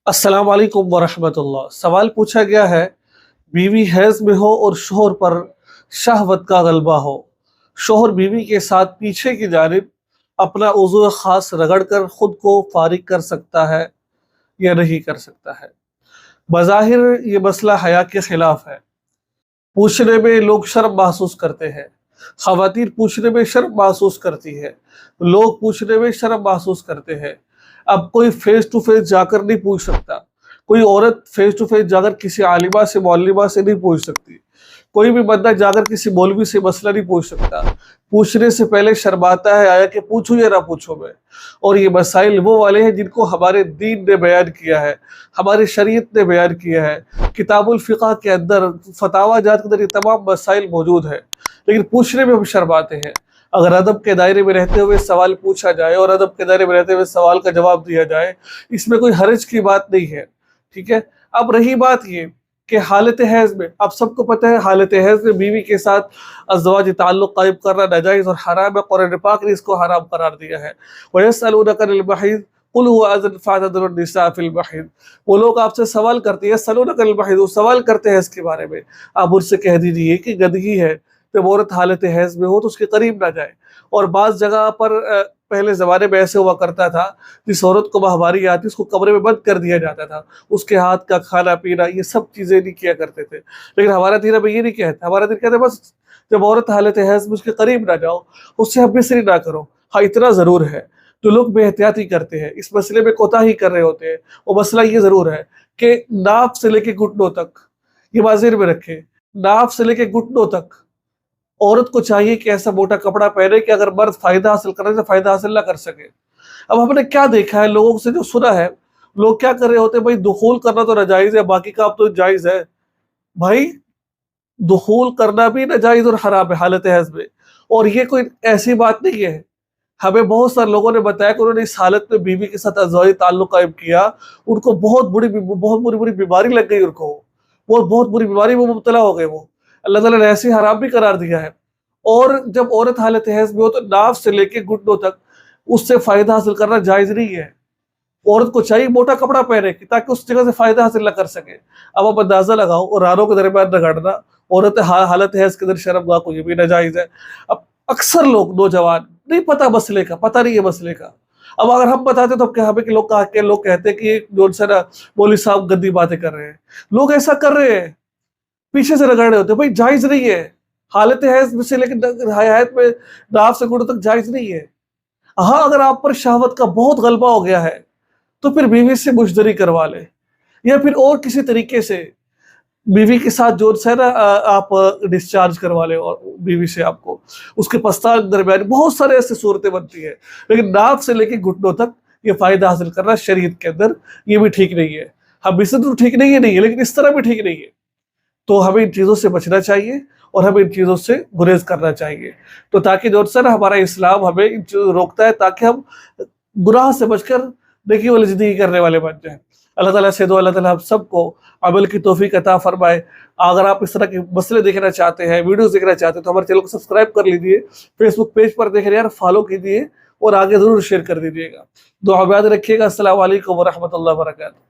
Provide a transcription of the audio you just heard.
अस्सलाम वालेकुम वरहमतुल्लाह। सवाल पूछा गया है, बीवी हैज में हो और शोहर पर शहवत का गलबा हो, शोहर बीवी के साथ पीछे की जानिब अपना उज़्व ख़ास रगड़ कर खुद को फारिग कर सकता है या नहीं कर सकता है। बज़ाहिर ये मसला हया के खिलाफ है। पूछने में लोग शर्म महसूस करते हैं, ख़वातीन पूछने में शर्म महसूस करती है, लोग पूछने में शर्म महसूस करते हैं। अब कोई फेस टू फेस जाकर नहीं पूछ सकता, कोई औरत फेस टू फेस जाकर किसी आलिमा से मौलविमा से नहीं पूछ सकती, कोई भी बंदा जाकर किसी मौलवी से मसला नहीं पूछ सकता। पूछने से पहले शर्माता है, आया कि पूछूं या ना पूछूं मैं। और ये मसाइल वो वाले हैं जिनको हमारे दीन ने बयान किया है, हमारी शरीयत ने बयान किया है। किताबुल फ़िक़्ह के अंदर, फतावा जात के अंदर ये तमाम मसाइल मौजूद है, लेकिन पूछने में हम शर्माते हैं। अगर अदब के दायरे में रहते हुए सवाल पूछा जाए और अदब के दायरे में रहते हुए सवाल का जवाब दिया जाए, इसमें कोई हर्ज की बात नहीं है, ठीक है। अब रही बात ये कि हालत हैज़ में, आप सबको पता है हालत हैज़ में बीवी के साथ अज़वाज ताल्लुक़ कायम करना नाजायज़ और हराम है। कुरान पाक ने इसको हराम करार दिया है। वयस्अलूनका अनिल महीज़ कुल हुवा अज़न फ़अ्तज़िलुन निसा फ़िल महीज़। वो लोग आपसे सवाल करते हैं, यस्अलूनका अनिल महीज़, वो सवाल करते हैं इसके बारे में, आप उनसे कह दीजिए कि गंदगी है, जब औरत हालत हैज़ में हो तो उसके करीब ना जाए। और बाज़ जगह पर पहले ज़माने में ऐसे हुआ करता था, जिस औरत को माहवारी आती उसको कमरे में बंद कर दिया जाता था, उसके हाथ का खाना पीना ये सब चीज़ें नहीं किया करते थे। लेकिन हमारा दीन हमें ये नहीं कहता, हमारा दीन कहता है बस जब औरत हालत हैज़ में उसके करीब ना जाओ, उससे आप बिसरी ना करो। हाँ, इतना ज़रूर है, तो लोग बेहतियाती करते हैं, इस मसले में कोताही कर रहे होते हैं। वो मसला ये ज़रूर है कि नाप से लेके घुटनों तक, ये बाज़ेर में रखें, नाप से लेके घुटनों तक औरत को चाहिए कि ऐसा मोटा कपड़ा पहने कि अगर मर्द फायदा हासिल करने से फायदा हासिल ना कर सके। अब हमने क्या देखा है, लोगों से जो सुना है, लोग क्या कर रहे होते हैं, भाई दुखूल करना तो नाजायज है, बाकी का अब तो जायज है। भाई दुखूल करना भी नाजायज और हराम है हालत हैज़ में, और ये कोई ऐसी बात नहीं है। हमें बहुत सारे लोगों ने बताया कि उन्होंने इस हालत में बीवी के साथ अज़वाजी ताल्लुक़ कायम किया, उनको बहुत बुरी बीमारी लग गई, उनको वो बहुत बुरी बीमारी में मुब्तला हो गए वो। अल्लाह ताला ने ऐसे हराम भी करार दिया है। और जब औरत हालत हैज़ में हो तो नाफ से लेके घुटनों तक उससे फ़ायदा हासिल करना जायज़ नहीं है। औरत को चाहिए मोटा कपड़ा पहने ताकि उस जगह से फ़ायदा हासिल ना कर सके। अब आप अंदाज़ा लगाओ, और रानों के दरमियान रगड़ना, औरत हालत हैज़ के अंदर शर्मगाह को, ये भी नाजायज़ है। अब अक्सर लोग नौजवान नहीं पता मसले का, पता नहीं है मसले का। अब अगर हम बताते तो हमें के लोग कहते हैं कि जो है ना मौलवी साहब गंदी बातें कर रहे हैं। लोग ऐसा कर रहे हैं, पीछे से रगड़ रहे होते हैं। भाई जायज़ नहीं है, हालत हैज़ से लेकिन हयात में नाफ से घुटनों तक जायज़ नहीं है। हाँ, अगर आप पर शहवत का बहुत गलबा हो गया है तो फिर बीवी से मुशतरी करवा ले, या फिर और किसी तरीके से बीवी के साथ जो है ना आप डिस्चार्ज करवा ले, और बीवी से आपको उसके पश्चात दरमियान बहुत सारे ऐसे सूरतें बनती है। लेकिन नाक से लेके घुटनों तक ये फ़ायदा हासिल करना शरीयत के अंदर ये भी ठीक नहीं है। हम इससे तो ठीक नहीं है, लेकिन इस तरह भी ठीक नहीं है। तो हमें इन चीज़ों से बचना चाहिए और हमें इन चीज़ों से गुरेज करना चाहिए, तो ताकि जो है ना हमारा इस्लाम हमें इन चीज़ों रोकता है, ताकि हम गुनाह से बचकर नेकी वाली ज़िंदगी करने वाले बन जाएं। अल्लाह ताला से दुआ, अल्लाह ताला हम सबको अमल की तौफीक अता फरमाए। अगर आप इस तरह के मसले देखना चाहते हैं, वीडियोस देखना चाहते हैं, तो हमारे चैनल को सब्सक्राइब कर लीजिए। फेसबुक पेज पर देख रहे हैं यार, फॉलो कीजिए और आगे ज़रूर शेयर कर दीजिएगा। दुआ में याद रखिएगा। अस्सलामु अलैकुम व रहमतुल्लाहि व बरकातहू।